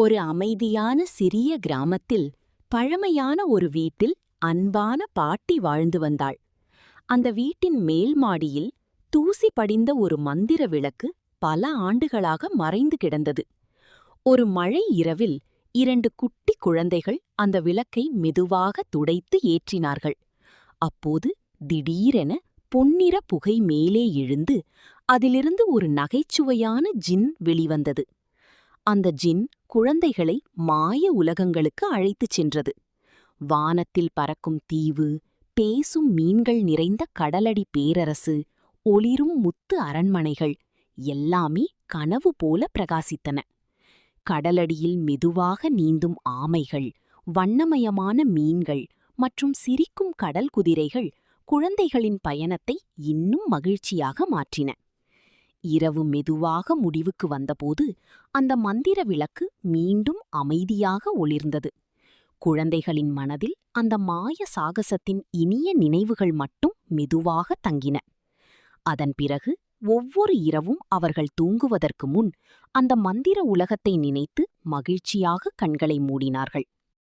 ஒரு அமைதியான சிறிய கிராமத்தில் பழமையான ஒரு வீட்டில் அன்பான பாட்டி வாழ்ந்து வந்தாள். அந்த வீட்டின் மேல் மாடியில் தூசி படிந்த ஒரு மந்திர விளக்கு பல ஆண்டுகளாக மறைந்து கிடந்தது. ஒரு மழை இரவில் 2 குட்டி குழந்தைகள் அந்த விளக்கை மெதுவாக துடைத்து ஏற்றினார்கள். அப்போது திடீரென பொன்னிற புகை மேலே எழுந்து அதிலிருந்து ஒரு நகைச்சுவையான ஜின் வெளிவந்தது. அந்த ஜின் குழந்தைகளை மாய உலகங்களுக்கு அழைத்துச் சென்றது. வானத்தில் பறக்கும் தீவு, பேசும் மீன்கள் நிறைந்த கடலடி பேரரசு, ஒளிரும் முத்து அரண்மனைகள் எல்லாமே கனவு போல பிரகாசித்தன. கடலடியில் மெதுவாக நீந்தும் ஆமைகள், வண்ணமயமான மீன்கள் மற்றும் சிரிக்கும் கடல் குதிரைகள் குழந்தைகளின் பயணத்தை இன்னும் மகிழ்ச்சியாக மாற்றின. இரவு மெதுவாக முடிவுக்கு வந்தபோது அந்த மந்திர விளக்கு மீண்டும் அமைதியாக ஒளிர்ந்தது. குழந்தைகளின் மனதில் அந்த மாய சாகசத்தின் இனிய நினைவுகள் மட்டும் மெதுவாக தங்கின. அதன் பிறகு ஒவ்வொரு இரவும் அவர்கள் தூங்குவதற்கு முன் அந்த மந்திர உலகத்தை நினைத்து மகிழ்ச்சியாக கண்களை மூடினார்கள்.